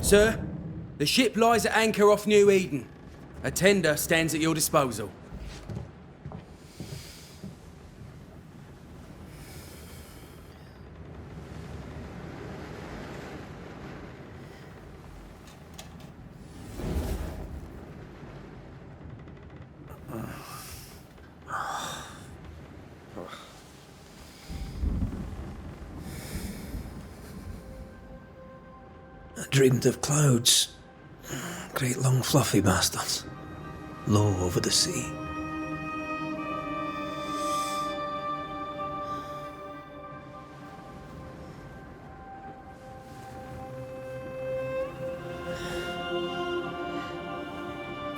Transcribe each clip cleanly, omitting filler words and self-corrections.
Sir, the ship lies at anchor off New-Eden. A tender stands at your disposal. I dreamed of clouds. Great long fluffy bastards. Low over the sea.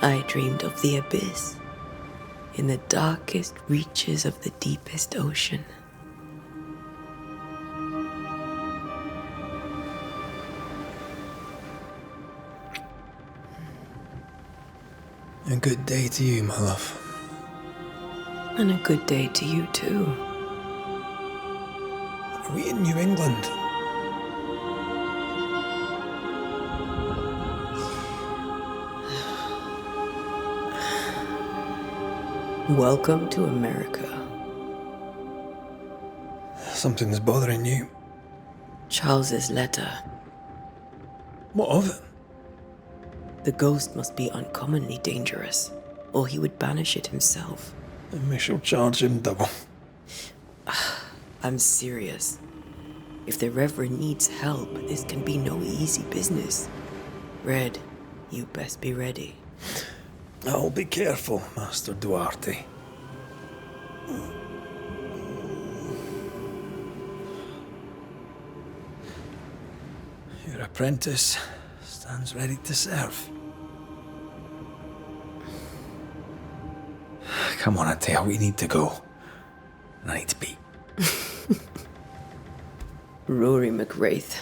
I dreamed of the abyss, in the darkest reaches of the deepest ocean. A good day to you, my love. And a good day to you too. Are we in New England? Welcome to America. Something's bothering you. Charles's letter. What of it? The ghost must be uncommonly dangerous, or he would banish it himself. And we shall charge him double. I'm serious. If the Reverend needs help, this can be no easy business. Red, you best be ready. I'll be careful, Master Duarte. Your apprentice stands ready to serve. Come on, Atea, we need to go. I need to be. Rory McWraith,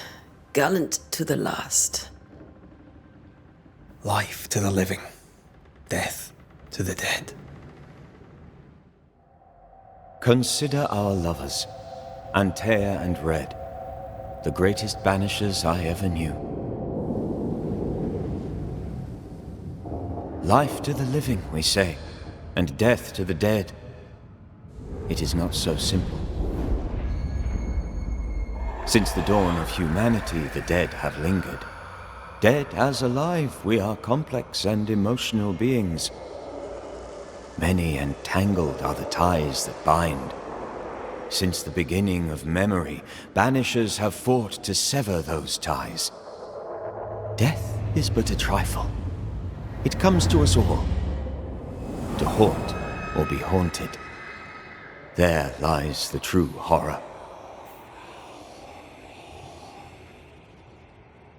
gallant to the last. Life to the living, death to the dead. Consider our lovers, Antea and Red, the greatest banishers I ever knew. Life to the living, we say, and death to the dead. It is not so simple. Since the dawn of humanity, the dead have lingered. Dead as alive, we are complex and emotional beings. Many and tangled are the ties that bind. Since the beginning of memory, banishers have fought to sever those ties. Death is but a trifle. It comes to us all. To haunt or be haunted. There lies the true horror.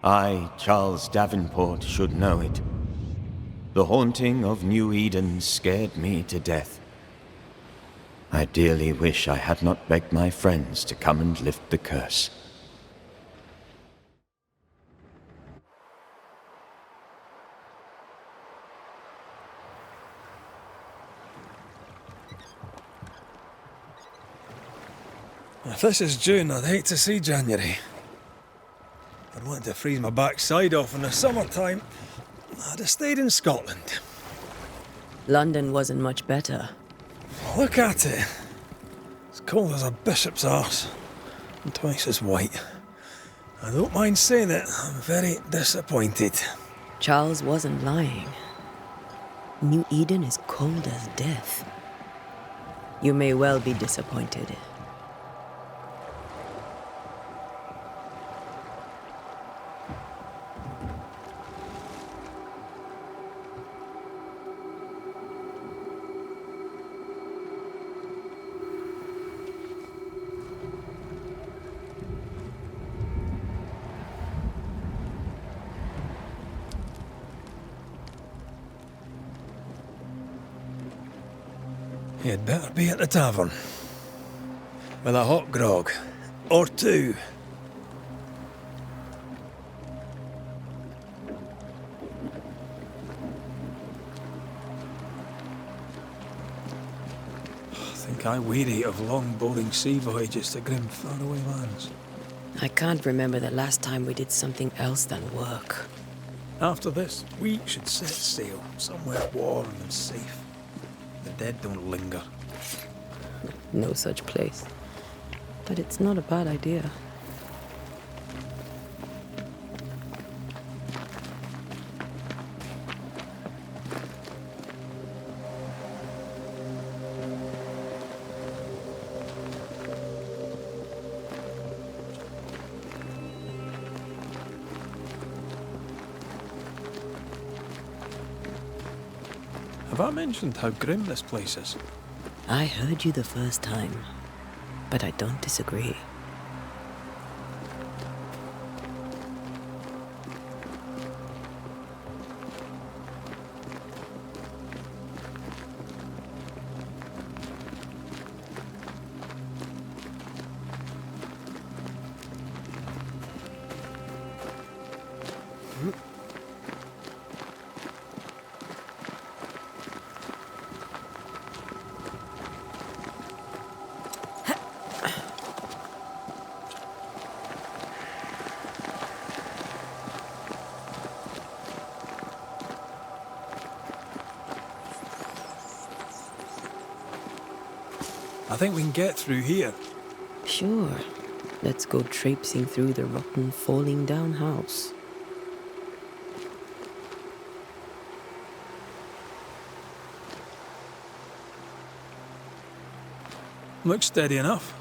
I, Charles Davenport, should know it. The haunting of New Eden scared me to death. I dearly wish I had not begged my friends to come and lift the curse. If this is June, I'd hate to see January. I'd want to freeze my backside off in the summertime. I'd have stayed in Scotland. London wasn't much better. Look at it. It's cold as a bishop's arse. And twice as white. I don't mind saying it, I'm very disappointed. Charles wasn't lying. New Eden is cold as death. You may well be disappointed. You'd better be at the tavern. With a hot grog. Or two. I think I weary of long, boring sea voyages to grim, faraway lands. I can't remember the last time we did something else than work. After this, we should set sail somewhere warm and safe. The dead don't linger. No such place. But it's not a bad idea. Have I mentioned how grim this place is? I heard you the first time, but I don't disagree. I think we can get through here. Sure. Let's go traipsing through the rotten, falling down house. Looks steady enough.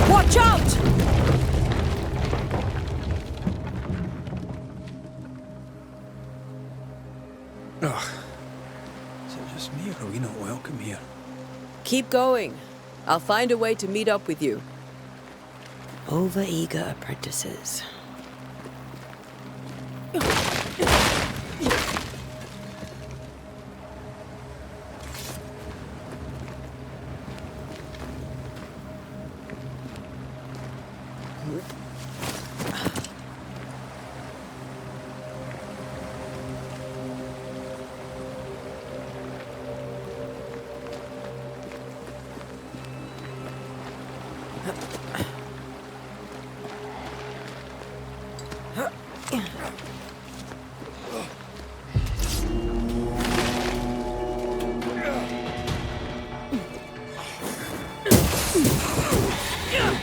Watch out! Ugh. Is it just me, or are we not welcome here? Keep going. I'll find a way to meet up with you. Over-eager apprentices.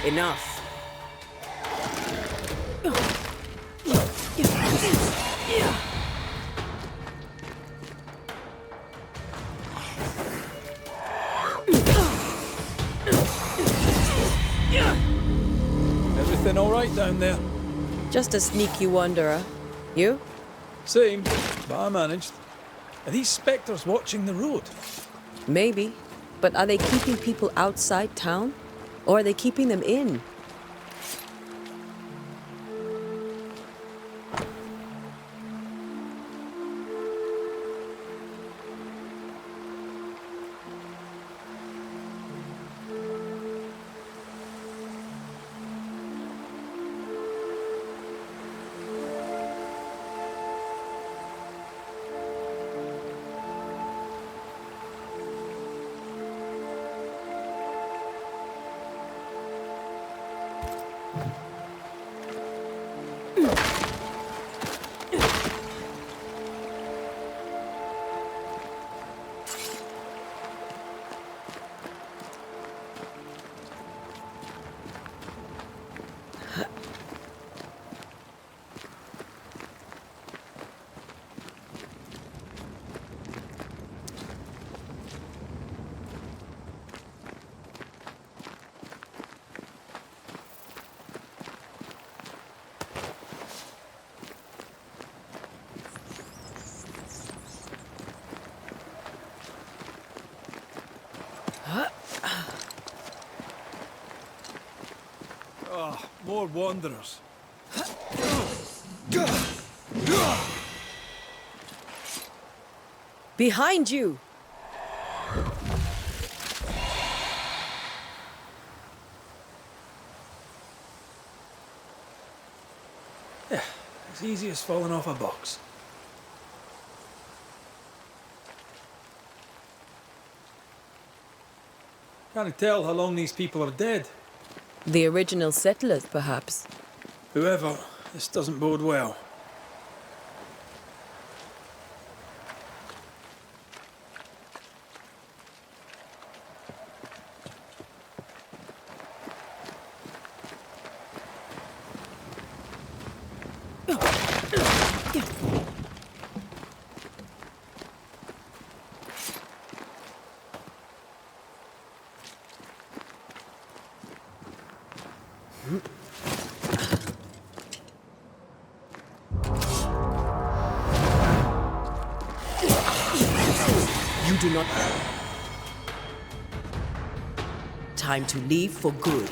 Enough. Everything all right down there? Just a sneaky wanderer. You? Same, but I managed. Are these spectres watching the road? Maybe. But are they keeping people outside town? Or are they keeping them in? Oh, more wanderers. Behind you! Yeah, as easy as falling off a box. Can't tell how long these people are dead. The original settlers, perhaps. Whoever, this doesn't bode well. You do not... Time to leave for good.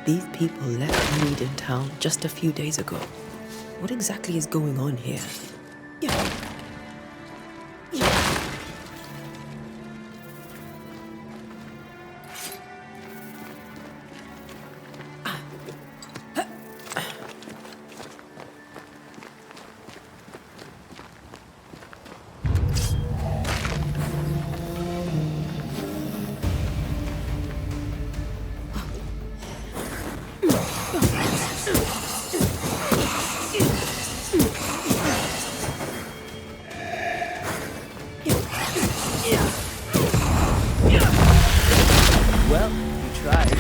These people left New-Idena town just a few days ago. What exactly is going on here? Well, you tried.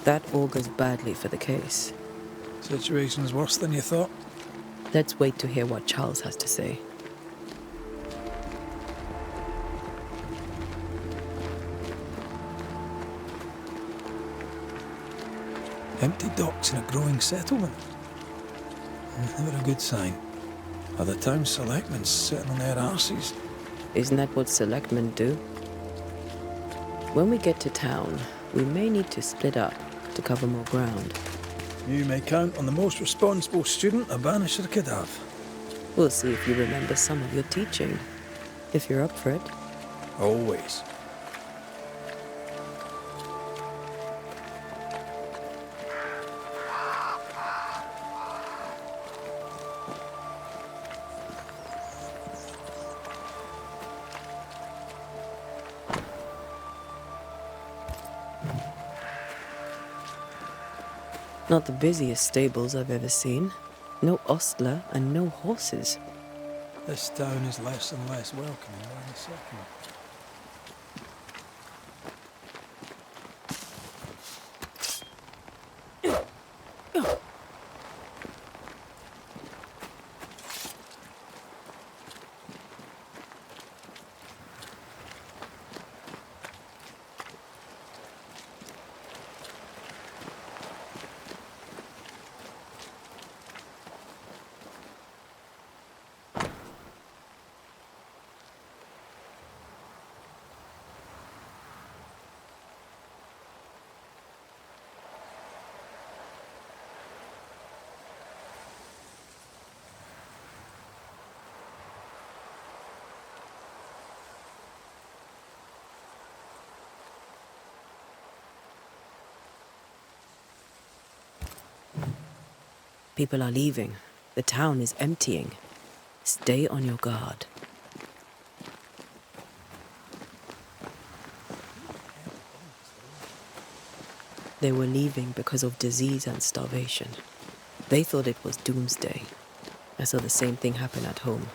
That augurs badly for the case. Situation's worse than you thought. Let's wait to hear what Charles has to say. Empty docks in a growing settlement. Never a good sign. Are the town selectmen sitting on their arses? Isn't that what selectmen do? When we get to town, we may need to split up to cover more ground. You may count on the most responsible student a Banisher could have. We'll see if you remember some of your teaching. If you're up for it. Always. Not the busiest stables I've ever seen. No ostler and no horses. This town is less and less welcoming by the second. People are leaving. The town is emptying. Stay on your guard. They were leaving because of disease and starvation. They thought it was doomsday. I saw the same thing happen at home.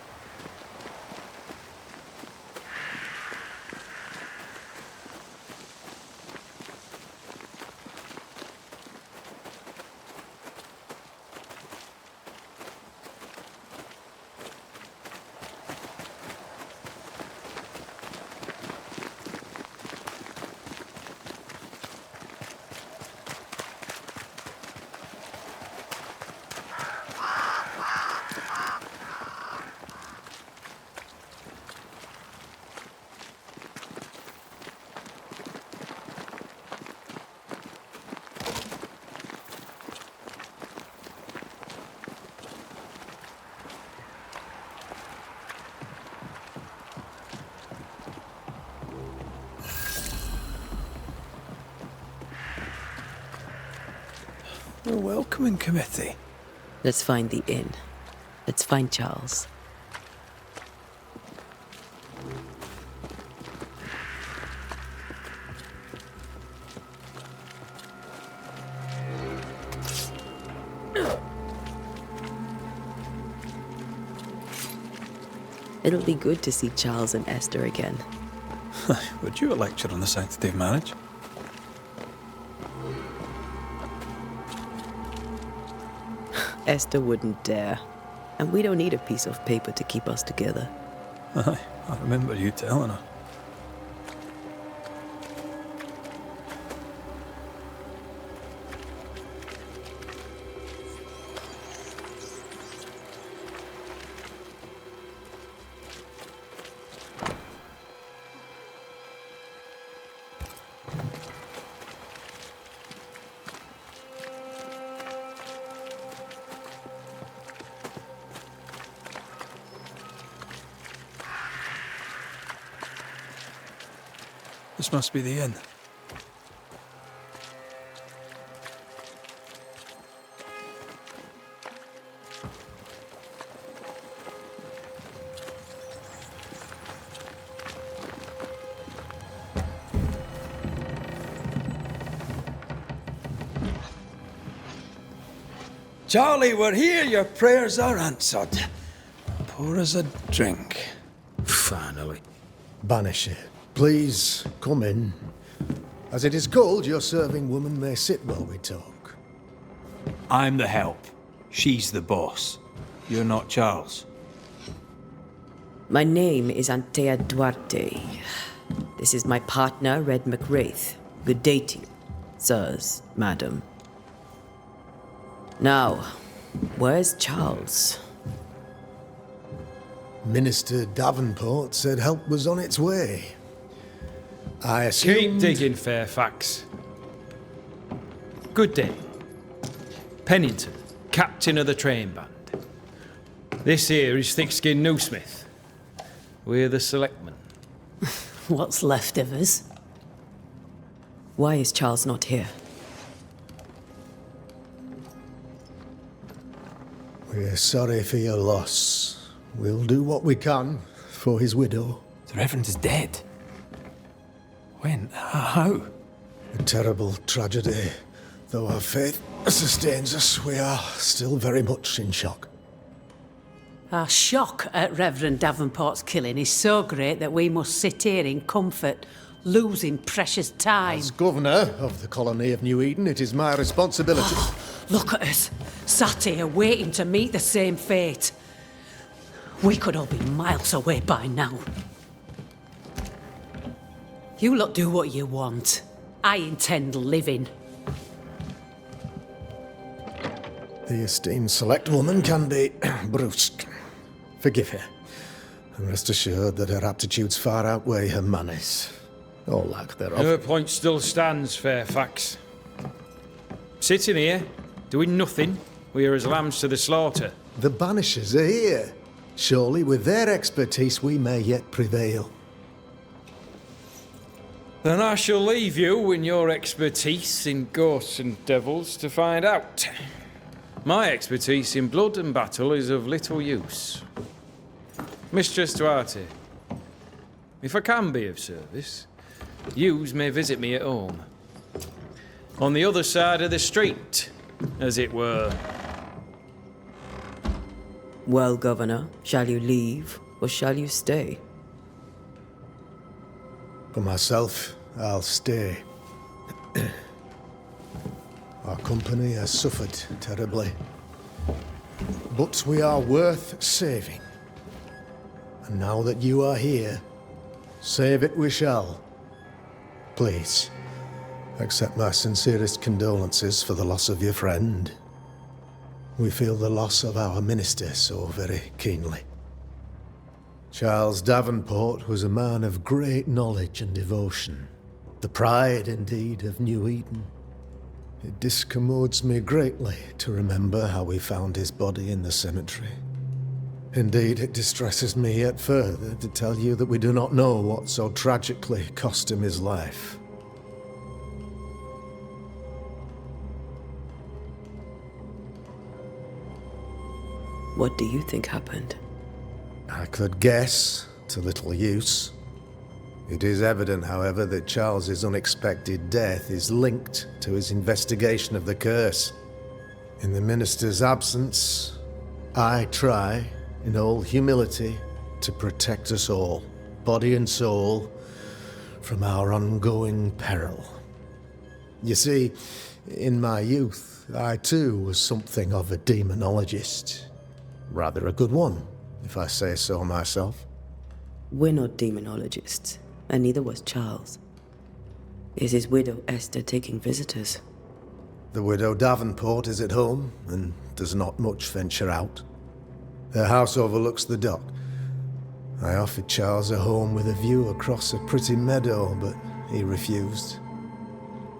A welcoming committee. Let's find the inn. Let's find Charles. It'll be good to see Charles and Esther again. Would you a lecture on the sanctity of marriage? Esther wouldn't dare. And we don't need a piece of paper to keep us together. Aye, I remember you telling her. This must be the inn. Charlie, we're here. Your prayers are answered. Pour us a drink. Finally. Banisher, please come in. As it is cold, your serving woman may sit while we talk. I'm the help. She's the boss. You're not Charles. My name is Antea Duarte. This is my partner, Red McWraith. Good day to you, sirs, madam. Now, where's Charles? Minister Davenport said help was on its way. I Keep assumed... digging, Fairfax. Good day. Pennington, captain of the train band. This here is thick-skinned Newsmith. We're the selectmen. What's left of us? Why is Charles not here? We're sorry for your loss. We'll do what we can for his widow. The Reverend is dead. When? How? A terrible tragedy. Though our faith sustains us, we are still very much in shock. Our shock at Reverend Davenport's killing is so great that we must sit here in comfort, losing precious time. As governor of the colony of New-Eden, it is my responsibility... Look at us, sat here waiting to meet the same fate. We could all be miles away by now. You lot do what you want. I intend living. The esteemed select woman can be brusque. Forgive her. And rest assured that her aptitudes far outweigh her manners. Or lack thereof. Her point still stands, Fairfax. Sitting here, doing nothing, we're as lambs to the slaughter. The Banishers are here. Surely with their expertise we may yet prevail. Then I shall leave you and your expertise in ghosts and devils to find out. My expertise in blood and battle is of little use. Mistress Duarte, if I can be of service, yous may visit me at home. On the other side of the street, as it were. Well, Governor, shall you leave or shall you stay? For myself, I'll stay. Our company has suffered terribly. But we are worth saving. And now that you are here, save it we shall. Please, accept my sincerest condolences for the loss of your friend. We feel the loss of our minister so very keenly. Charles Davenport was a man of great knowledge and devotion, the pride, indeed, of New-Eden. It discommodes me greatly to remember how we found his body in the cemetery. Indeed, it distresses me yet further to tell you that we do not know what so tragically cost him his life. What do you think happened? I could guess, to little use. It is evident, however, that Charles's unexpected death is linked to his investigation of the curse. In the minister's absence, I try, in all humility, to protect us all, body and soul, from our ongoing peril. You see, in my youth, I too was something of a demonologist. Rather a good one, if I say so myself. We're not demonologists, and neither was Charles. Is his widow Esther taking visitors? The widow Davenport is at home, and does not much venture out. Her house overlooks the dock. I offered Charles a home with a view across a pretty meadow, but he refused.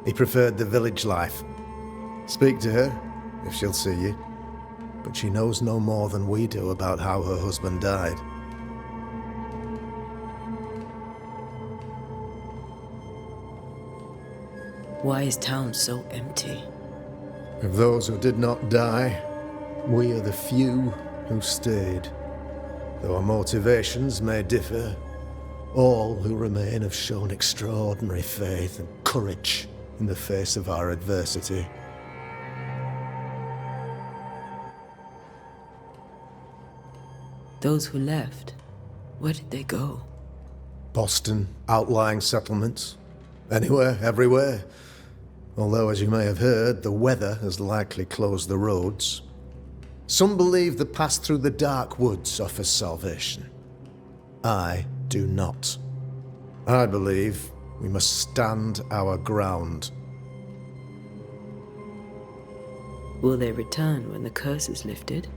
He preferred the village life. Speak to her, if she'll see you. But she knows no more than we do about how her husband died. Why is town so empty? Of those who did not die, we are the few who stayed. Though our motivations may differ, all who remain have shown extraordinary faith and courage in the face of our adversity. Those who left, where did they go? Boston, outlying settlements. Anywhere, everywhere. Although, as you may have heard, the weather has likely closed the roads. Some believe the path through the dark woods offers salvation. I do not. I believe we must stand our ground. Will they return when the curse is lifted?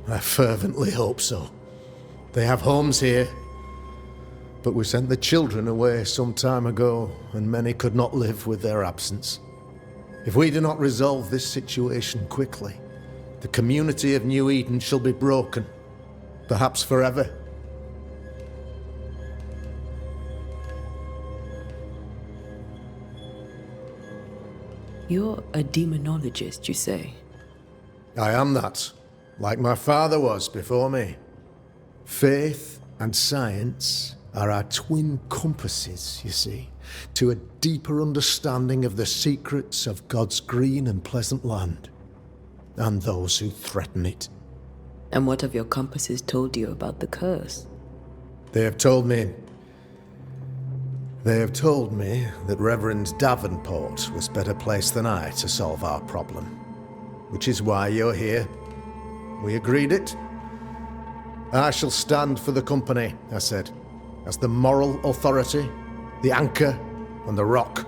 I fervently hope so. They have homes here. But we sent the children away some time ago, and many could not live with their absence. If we do not resolve this situation quickly, the community of New-Eden shall be broken, perhaps forever. You're a demonologist, you say? I am that, like my father was before me. Faith and science are our twin compasses, you see, to a deeper understanding of the secrets of God's green and pleasant land, and those who threaten it. And what have your compasses told you about the curse? They have told me that Reverend Davenport was better placed than I to solve our problem, which is why you're here. We agreed it. I shall stand for the company, I said, as the moral authority, the anchor, and the rock,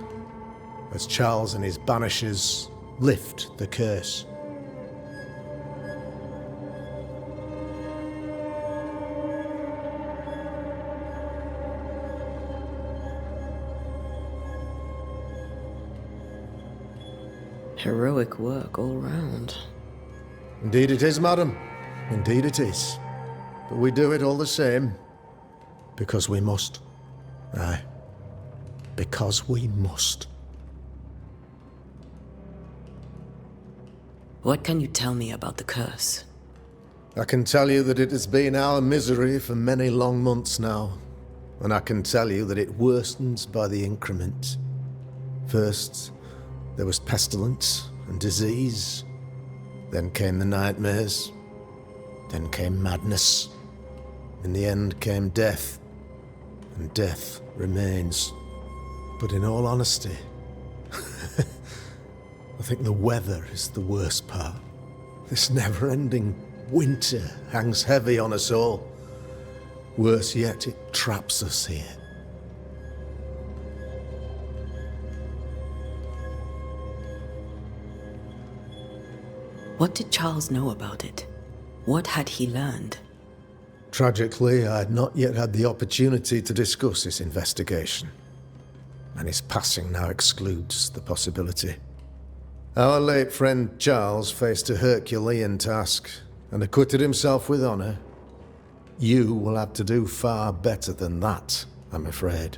as Charles and his Banishers lift the curse. Heroic work all round. Indeed it is, madam. Indeed it is. But we do it all the same. Because we must. Aye. Because we must. What can you tell me about the curse? I can tell you that it has been our misery for many long months now, and I can tell you that it worsens by the increment. First, there was pestilence and disease. Then came the nightmares. Then came madness. In the end came death. And death remains. But in all honesty, I think the weather is the worst part. This never-ending winter hangs heavy on us all. Worse yet, it traps us here. What did Charles know about it? What had he learned? Tragically, I had not yet had the opportunity to discuss this investigation, and his passing now excludes the possibility. Our late friend Charles faced a Herculean task and acquitted himself with honor. You will have to do far better than that, I'm afraid.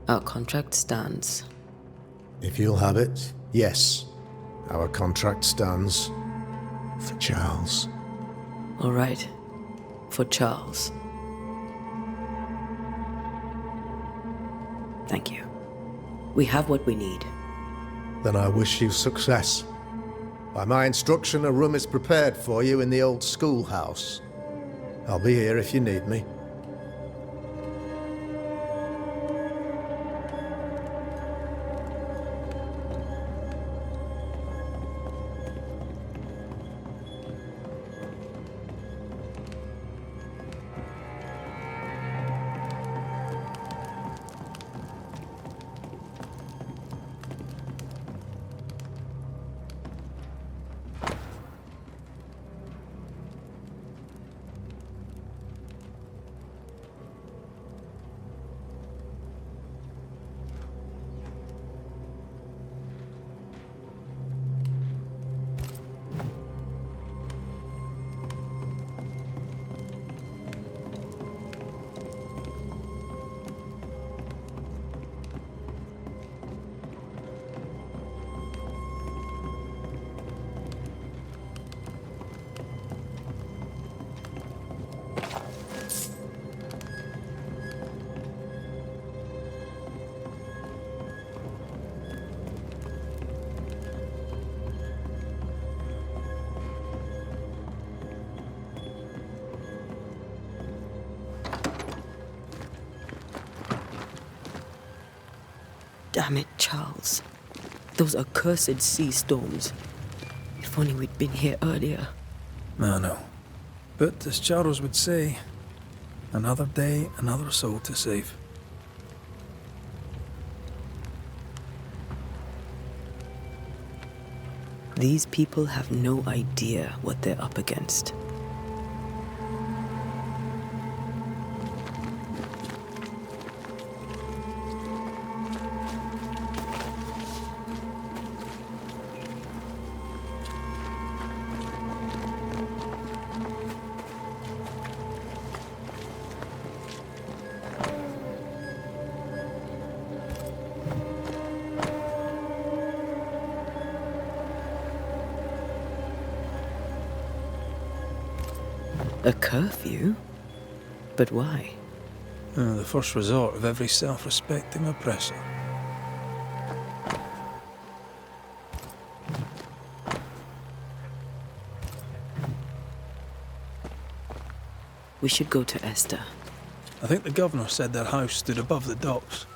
Our contract stands. If you'll have it, yes, our contract stands for Charles. All right. For Charles. Thank you. We have what we need. Then I wish you success. By my instruction, a room is prepared for you in the old schoolhouse. I'll be here if you need me. Damn it, Charles. Those accursed sea storms. If only we'd been here earlier. I know. But as Charles would say, another day, another soul to save. These people have no idea what they're up against. A curfew? But why? The first resort of every self-respecting oppressor. We should go to Esther. I think the governor said their house stood above the docks.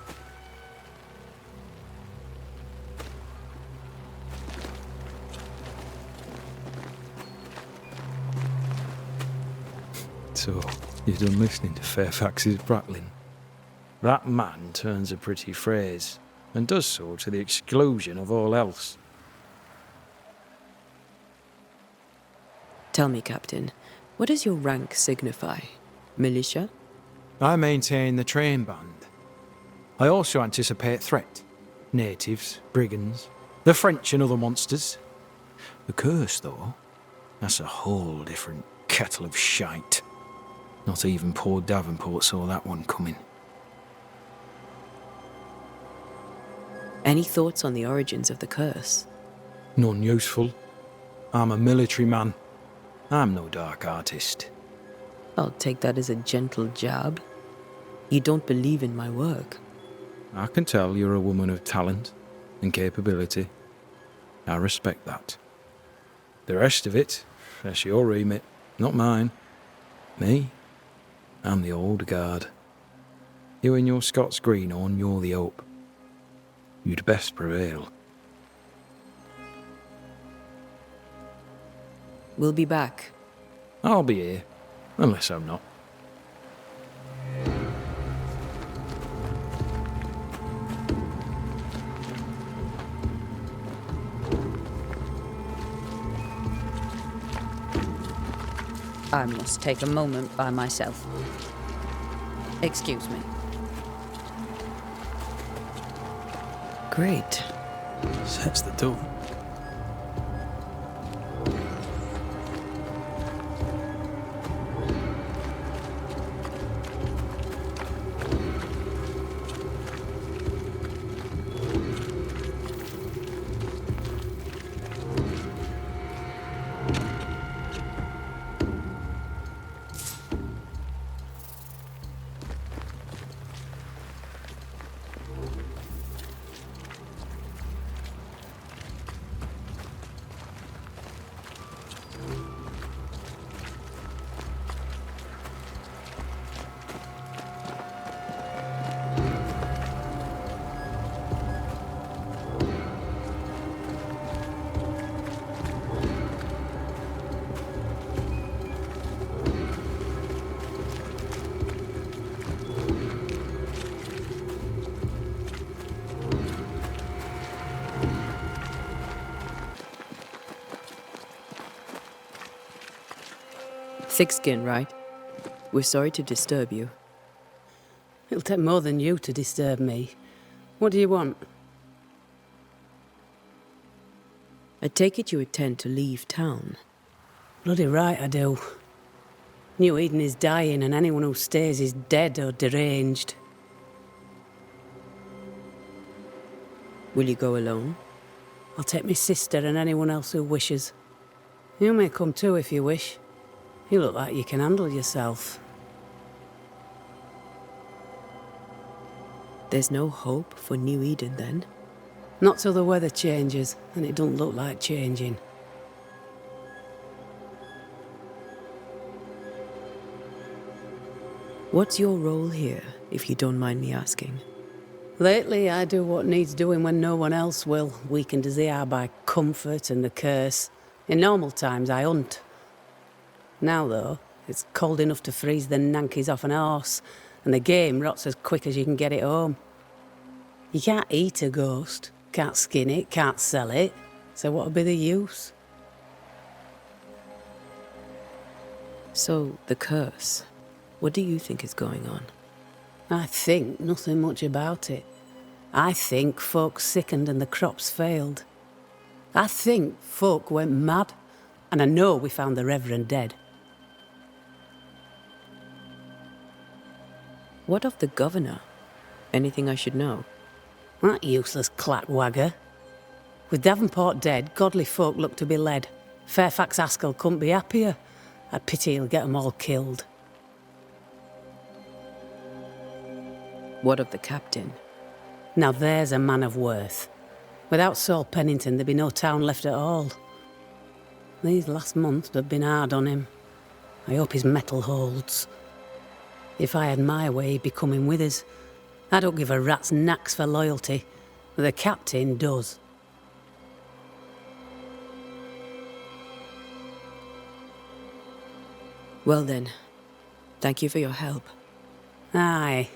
So, you're done listening to Fairfax's prattling. That man turns a pretty phrase, and does so to the exclusion of all else. Tell me, Captain, what does your rank signify? Militia? I maintain the train band. I also anticipate threat. Natives, brigands, the French and other monsters. The curse, though, that's a whole different kettle of shite. Not even poor Davenport saw that one coming. Any thoughts on the origins of the curse? None useful. I'm a military man. I'm no dark artist. I'll take that as a gentle jab. You don't believe in my work. I can tell you're a woman of talent and capability. I respect that. The rest of it, that's your remit, not mine. Me? I'm the old guard. You and your Scots greenhorn, you're the hope. You'd best prevail. We'll be back. I'll be here, unless I'm not. I must take a moment by myself. Excuse me. Great. Sets the tone. Thick skin, right? We're sorry to disturb you. It'll take more than you to disturb me. What do you want? I take it you intend to leave town. Bloody right I do. New-Eden is dying and anyone who stays is dead or deranged. Will you go alone? I'll take my sister and anyone else who wishes. You may come too if you wish. You look like you can handle yourself. There's no hope for New Eden then? Not till the weather changes, and it don't look like changing. What's your role here, if you don't mind me asking? Lately, I do what needs doing when no one else will, weakened as they are by comfort and the curse. In normal times, I hunt. Now, though, it's cold enough to freeze the nankies off an horse, and the game rots as quick as you can get it home. You can't eat a ghost, can't skin it, can't sell it, so what'll be the use? So, the curse. What do you think is going on? I think nothing much about it. I think folk sickened and the crops failed. I think folk went mad, and I know we found the Reverend dead. What of the governor? Anything I should know? That useless clackwagger. With Davenport dead, godly folk look to be led. Fairfax Askell couldn't be happier. I pity he'll get 'em all killed. What of the captain? Now there's a man of worth. Without Saul Pennington, there'd be no town left at all. These last months have been hard on him. I hope his mettle holds. If I had my way, he'd be coming with us. I don't give a rat's knacks for loyalty, but the captain does. Well then, thank you for your help. Aye.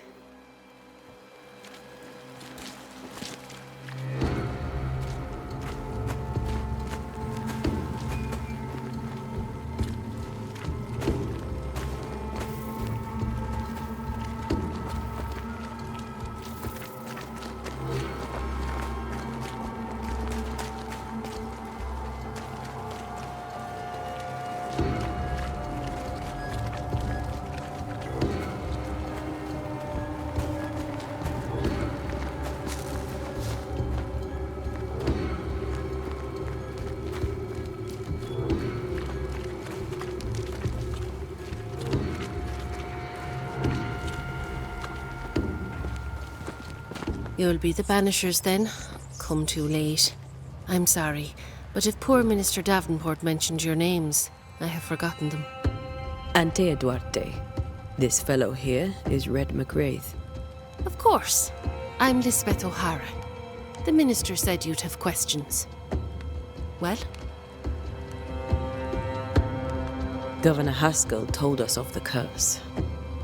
You'll be the Banishers then? Come too late. I'm sorry, but if poor Minister Davenport mentioned your names, I have forgotten them. Antea Duarte. This fellow here is Red McWraith. Of course. I'm Lisbeth O'Hara. The Minister said you'd have questions. Well? Governor Haskell told us of the curse.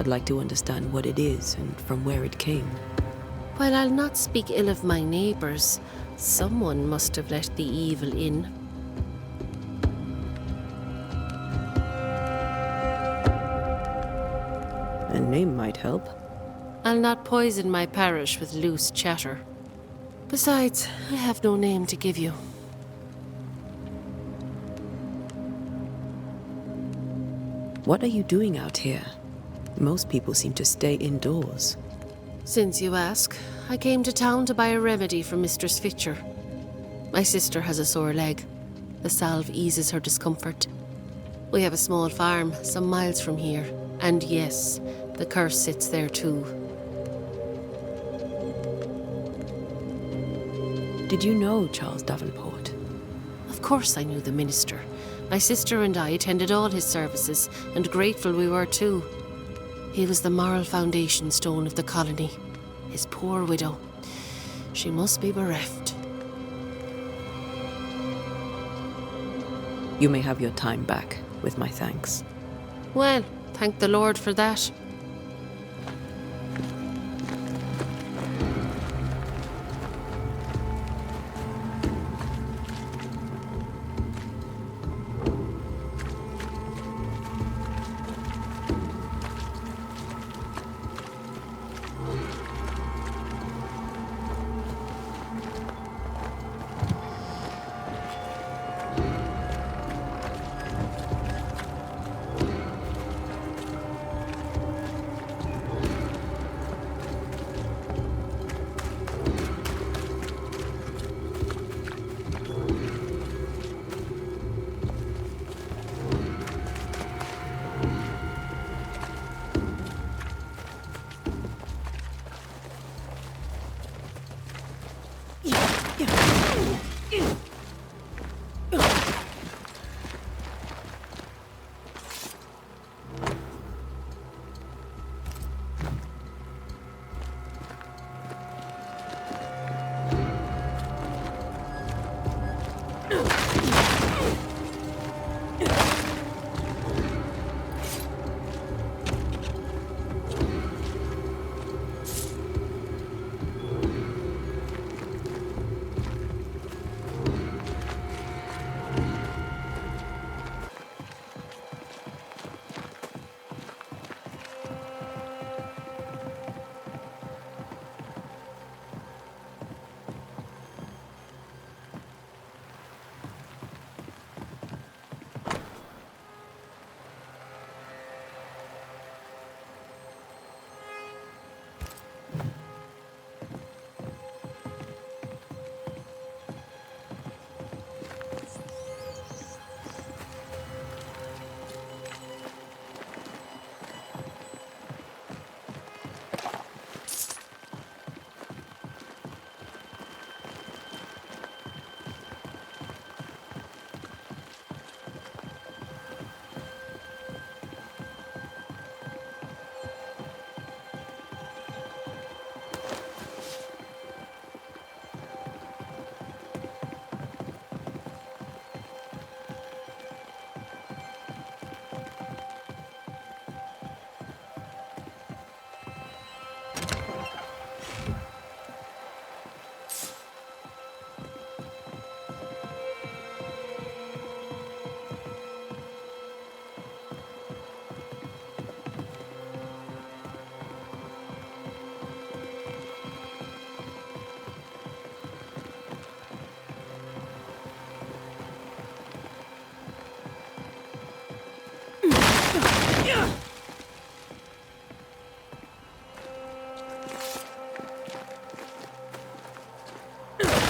I'd like to understand what it is and from where it came. While I'll not speak ill of my neighbours, someone must have let the evil in. A name might help. I'll not poison my parish with loose chatter. Besides, I have no name to give you. What are you doing out here? Most people seem to stay indoors. Since you ask, I came to town to buy a remedy for Mistress Fitcher. My sister has a sore leg. The salve eases her discomfort. We have a small farm some miles from here. And yes, the curse sits there too. Did you know Charles Davenport? Of course I knew the minister. My sister and I attended all his services, and grateful we were too. He was the moral foundation stone of the colony. His poor widow. She must be bereft. You may have your time back, with my thanks. Well, thank the Lord for that.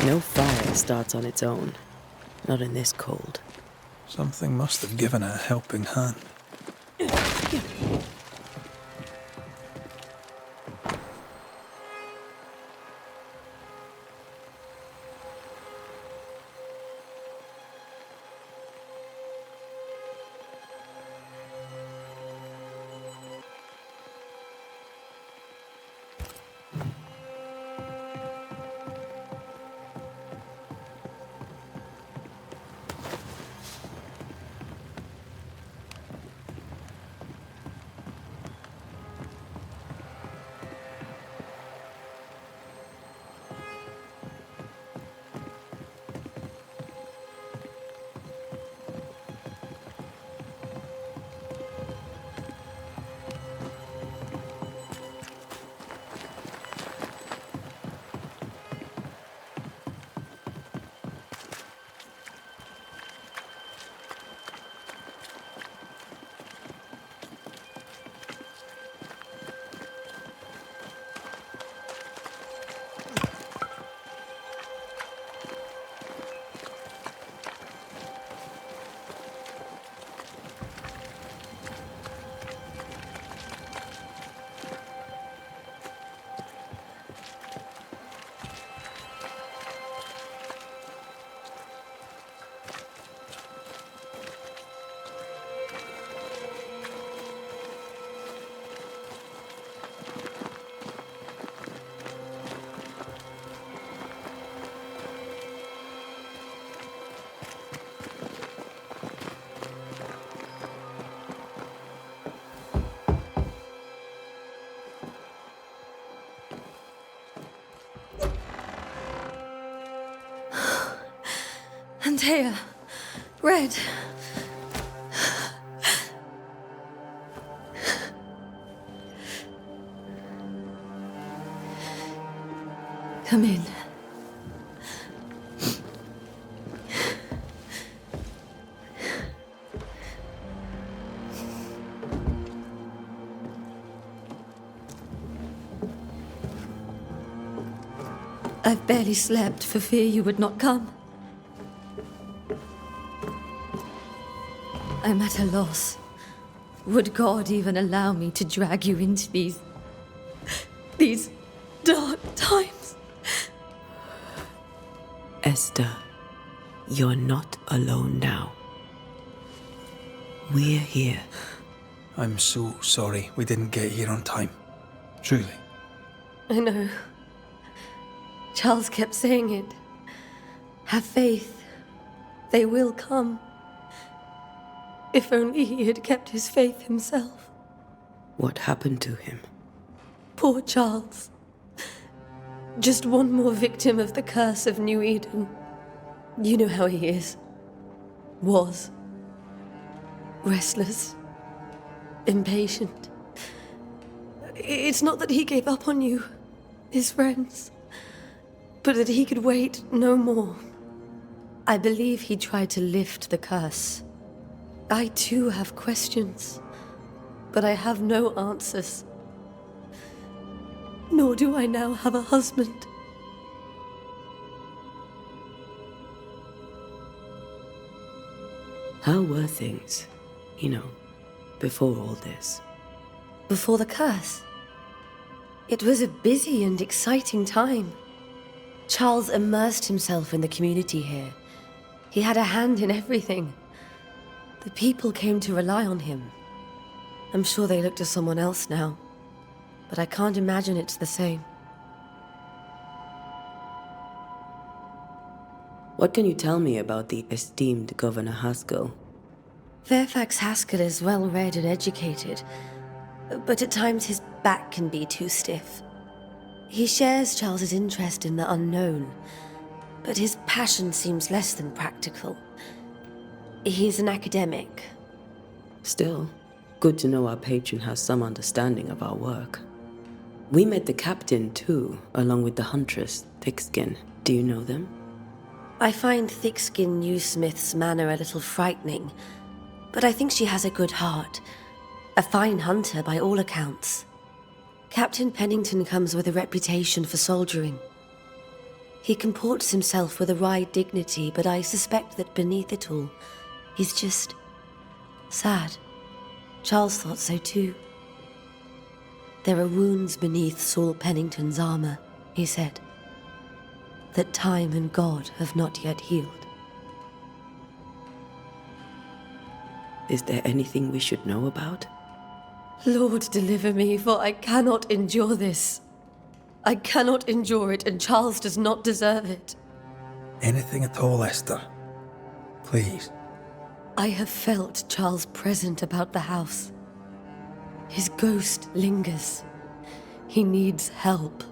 No fire starts on its own. Not in this cold. Something must have given it a helping hand. Antea, Red. Come in. I've barely slept for fear you would not come. I'm at a loss. Would God even allow me to drag you into these dark times? Esther, you're not alone now. We're here. I'm so sorry we didn't get here on time. Truly. I know. Charles kept saying it. Have faith. They will come. If only he had kept his faith himself. What happened to him? Poor Charles. Just one more victim of the curse of New Eden. You know how he is. Was. Restless. Impatient. It's not that he gave up on you, his friends, but that he could wait no more. I believe he tried to lift the curse. I too have questions, but I have no answers. Nor do I now have a husband. How were things, before all this? Before the curse? It was a busy and exciting time. Charles immersed himself in the community here. He had a hand in everything. The people came to rely on him. I'm sure they look to someone else now, but I can't imagine it's the same. What can you tell me about the esteemed Governor Haskell? Fairfax Haskell is well-read and educated, but at times his back can be too stiff. He shares Charles's interest in the unknown, but his passion seems less than practical. He's an academic. Still, good to know our patron has some understanding of our work. We met the captain too, along with the huntress, Thickskin. Do you know them? I find Thickskin Newsmith's manner a little frightening, but I think she has a good heart. A fine hunter by all accounts. Captain Pennington comes with a reputation for soldiering. He comports himself with a wry dignity, but I suspect that beneath it all, he's just sad. Charles thought so too. There are wounds beneath Saul Pennington's armor, he said, that time and God have not yet healed. Is there anything we should know about? Lord, deliver me, for I cannot endure this. I cannot endure it, and Charles does not deserve it. Anything at all, Esther. Please. I have felt Charles present about the house. His ghost lingers. He needs help.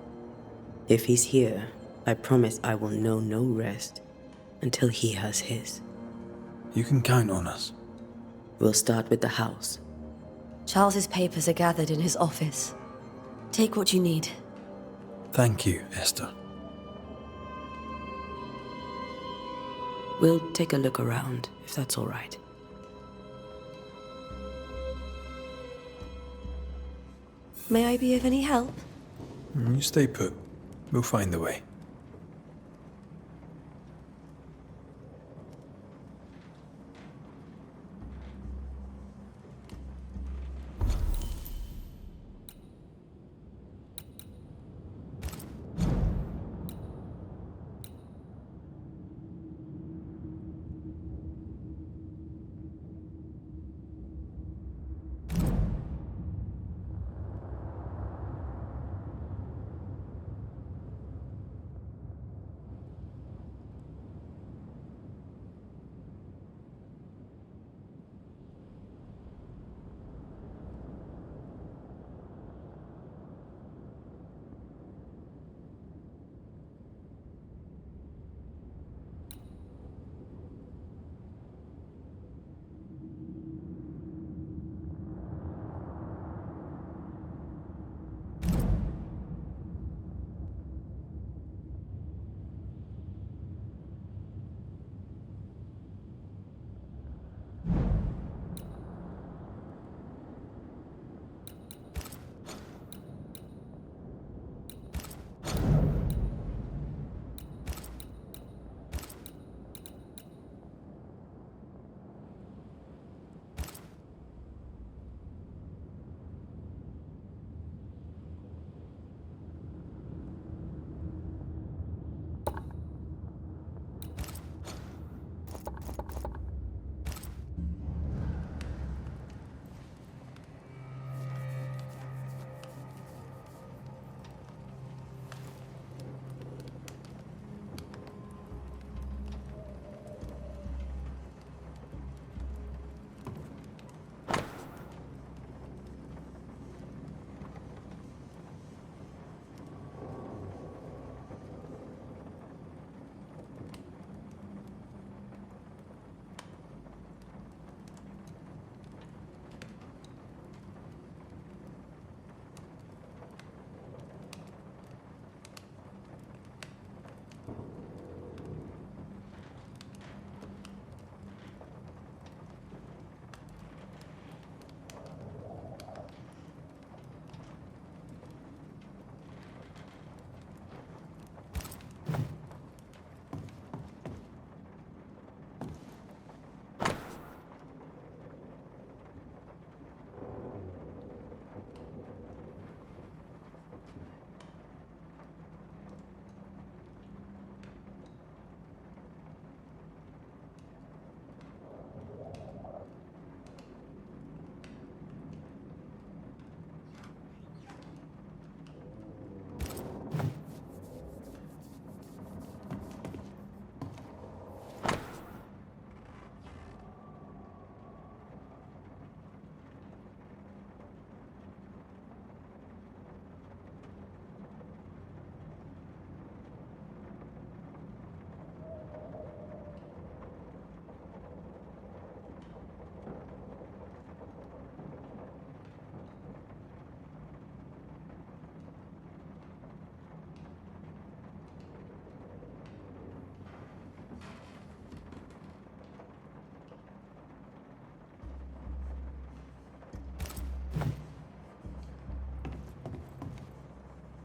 If he's here, I promise I will know no rest until he has his. You can count on us. We'll start with the house. Charles's papers are gathered in his office. Take what you need. Thank you, Esther. We'll take a look around, if that's all right. May I be of any help? You stay put. We'll find a way.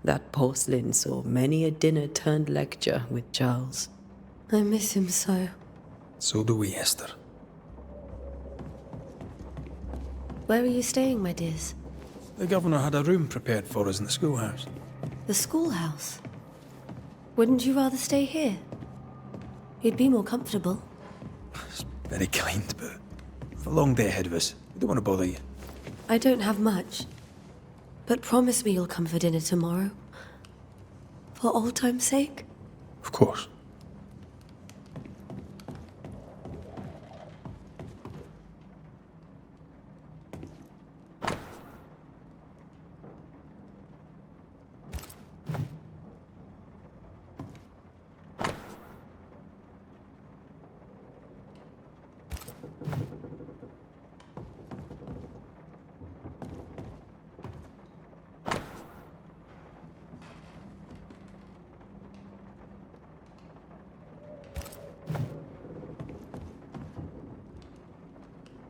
That porcelain saw many a dinner-turned-lecture with Charles. I miss him so. So do we, Esther. Where are you staying, my dears? The governor had a room prepared for us in the schoolhouse. The schoolhouse? Wouldn't you rather stay here? You'd be more comfortable. It's very kind, but we've a long day ahead of us. We don't want to bother you. I don't have much. But promise me you'll come for dinner tomorrow. For old time's sake? Of course.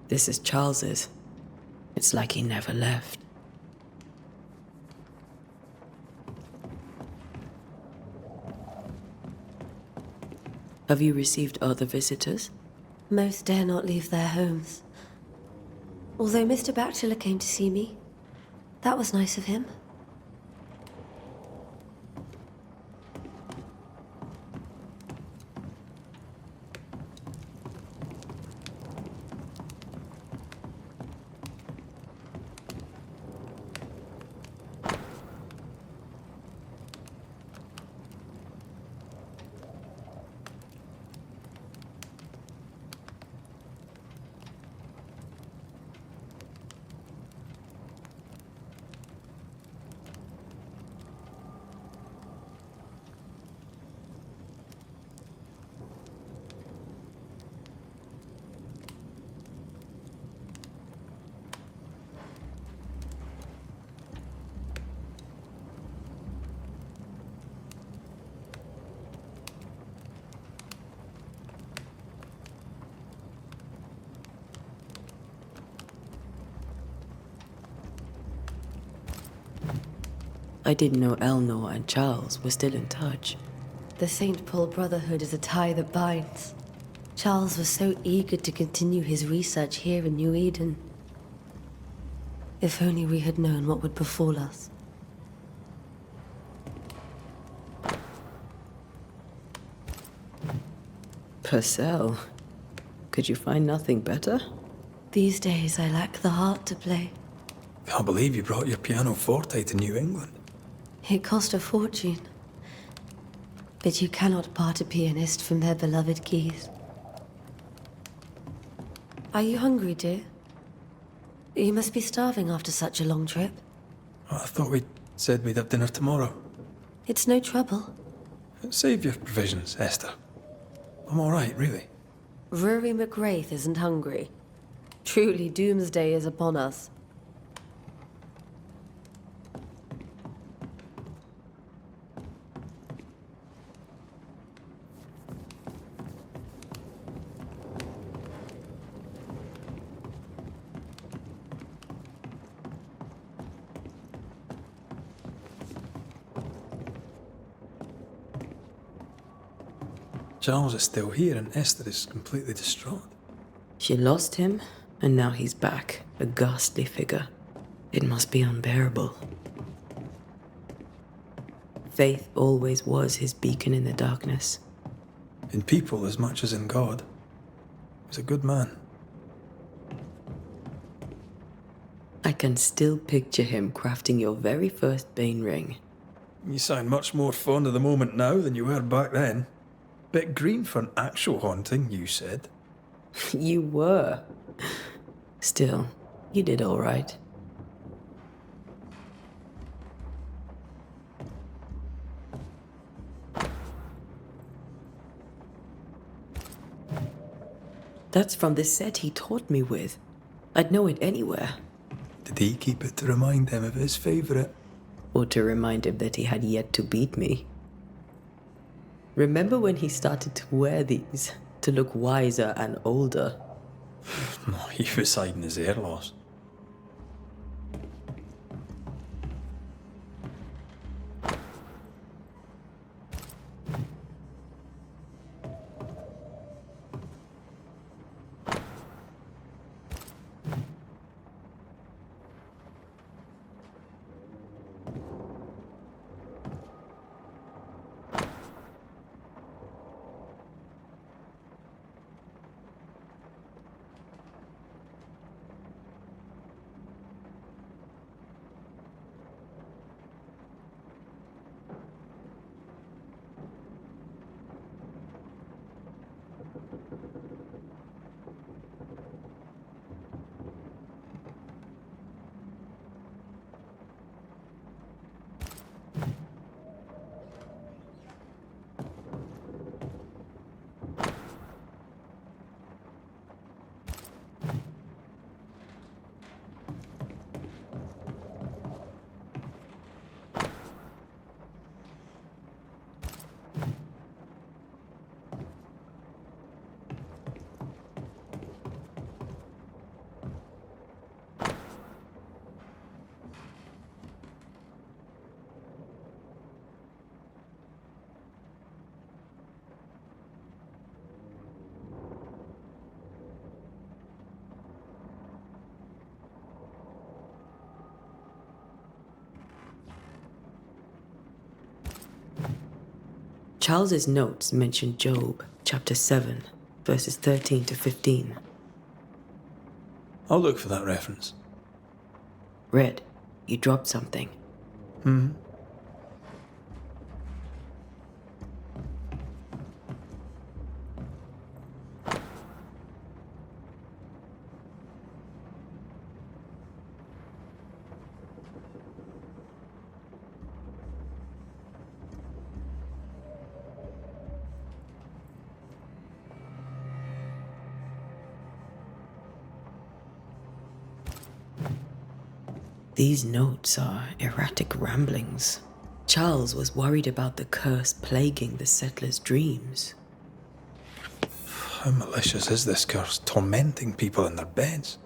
This is Charles's. It's like he never left. Have you received other visitors? Most dare not leave their homes. Although Mr. Bachelor came to see me. That was nice of him. I didn't know Eleanor and Charles were still in touch. The St. Paul Brotherhood is a tie that binds. Charles was so eager to continue his research here in New Eden. If only we had known what would befall us. Purcell, could you find nothing better? These days I lack the heart to play. Can't believe you brought your pianoforte to New England. It cost a fortune. But you cannot part a pianist from their beloved keys. Are you hungry, dear? You must be starving after such a long trip. Oh, I thought we said we'd have dinner tomorrow. It's no trouble. Save your provisions, Esther. I'm all right, really. Rory McGrath isn't hungry. Truly, doomsday is upon us. Charles is still here and Esther is completely distraught. She lost him, and now he's back, a ghastly figure. It must be unbearable. Faith always was his beacon in the darkness. In people as much as in God. He's a good man. I can still picture him crafting your very first Bane ring. You sound much more fond of the moment now than you were back then. Bit green for an actual haunting, you said. You were. Still, you did all right. That's from the set he taught me with. I'd know it anywhere. Did he keep it to remind him of his favourite? Or to remind him that he had yet to beat me. Remember when he started to wear these to look wiser and older? No, he was hiding his hair loss. Charles's notes mention Job, chapter 7, verses 13 to 15. I'll look for that reference. Red, you dropped something. These notes are erratic ramblings. Charles was worried about the curse plaguing the settlers' dreams. How malicious is this curse, tormenting people in their beds?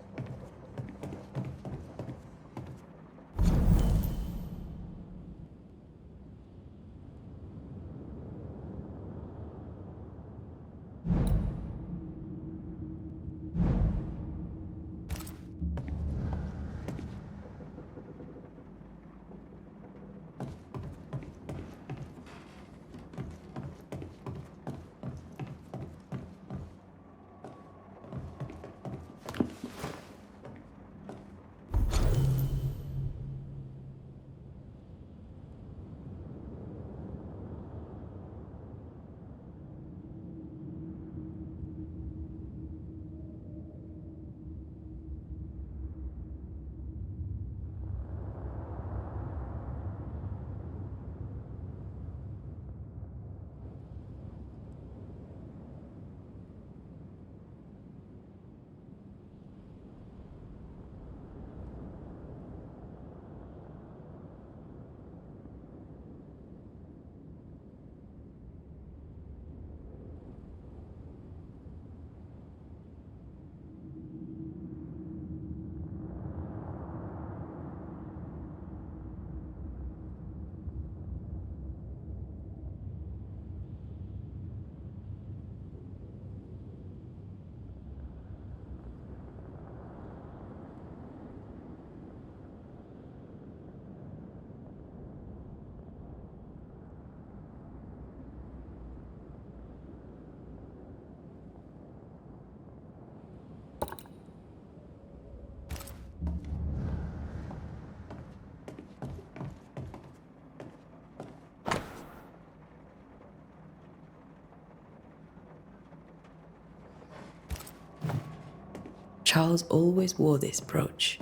Charles always wore this brooch.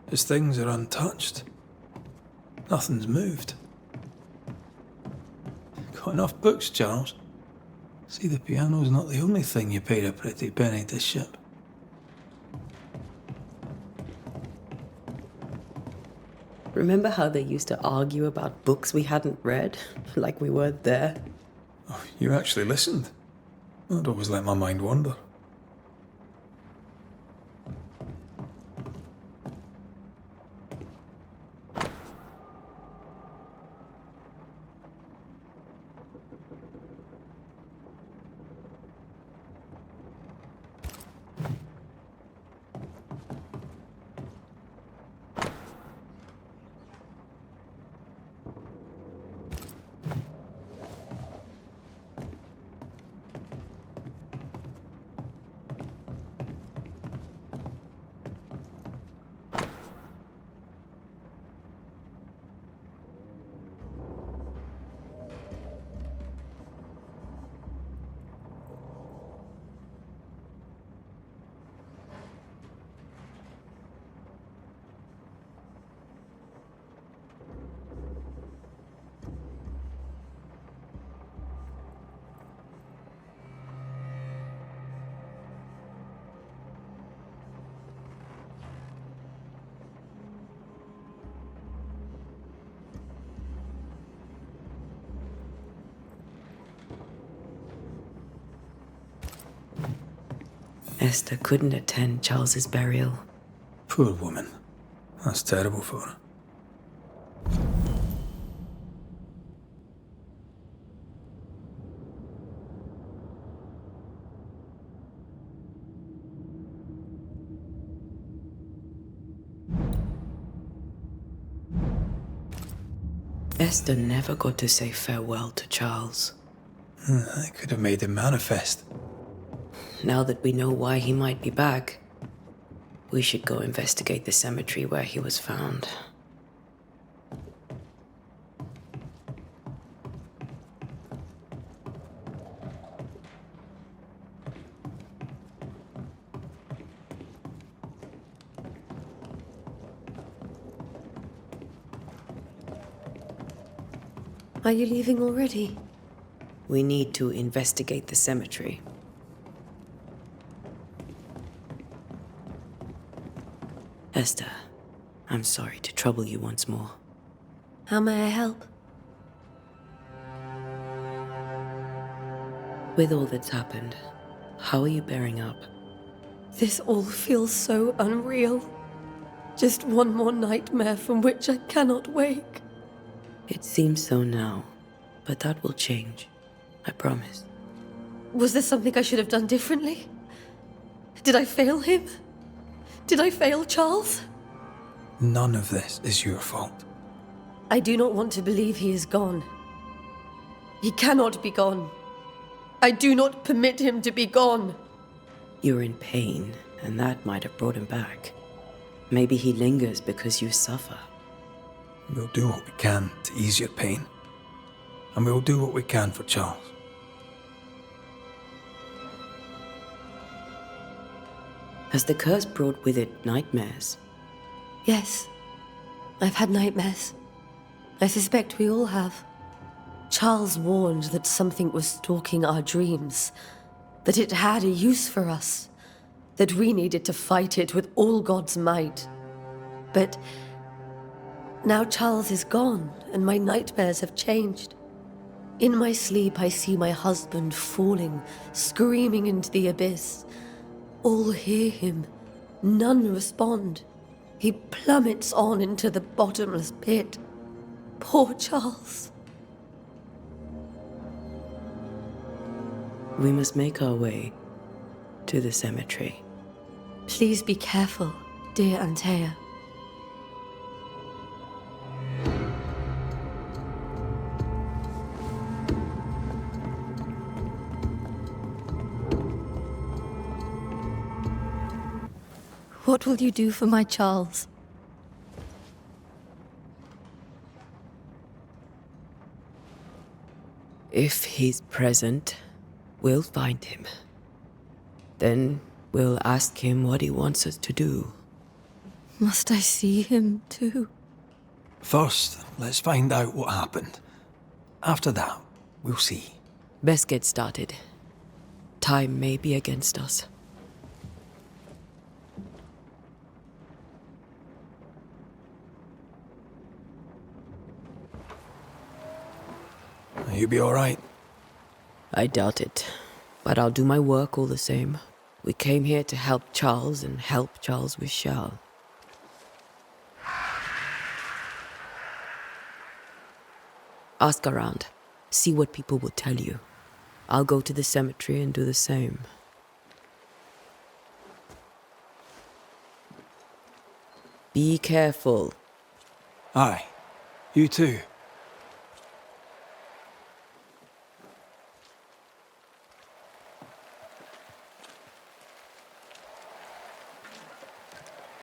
His things are untouched. Nothing's moved. Got enough books, Charles? See, the piano's not the only thing you paid a pretty penny to ship. Remember how they used to argue about books we hadn't read? Like we weren't there? Oh, you actually listened? I'd always let my mind wander. Esther couldn't attend Charles's burial. Poor woman. That's terrible for her. Esther never got to say farewell to Charles. I could have made him manifest. Now that we know why he might be back, we should go investigate the cemetery where he was found. Are you leaving already? We need to investigate the cemetery. Esther, I'm sorry to trouble you once more. How may I help? With all that's happened, how are you bearing up? This all feels so unreal. Just one more nightmare from which I cannot wake. It seems so now, but that will change. I promise. Was there something I should have done differently? Did I fail him? Did I fail Charles? None of this is your fault. I do not want to believe he is gone. He cannot be gone. I do not permit him to be gone. You're in pain, and that might have brought him back. Maybe he lingers because you suffer. We'll do what we can to ease your pain. And we'll do what we can for Charles. Has the curse brought with it nightmares? Yes, I've had nightmares. I suspect we all have. Charles warned that something was stalking our dreams, that it had a use for us, that we needed to fight it with all God's might. But now Charles is gone, and my nightmares have changed. In my sleep, I see my husband falling, screaming into the abyss. All hear him. None respond. He plummets on into the bottomless pit. Poor Charles. We must make our way to the cemetery. Please be careful, dear Antea. What will you do for my Charles? If he's present, we'll find him. Then we'll ask him what he wants us to do. Must I see him too? First, let's find out what happened. After that, we'll see. Best get started. Time may be against us. You be all right? I doubt it, but I'll do my work all the same. We came here to help Charles, and help Charles we shall. Ask around. See what people will tell you. I'll go to the cemetery and do the same. Be careful. Aye. You too.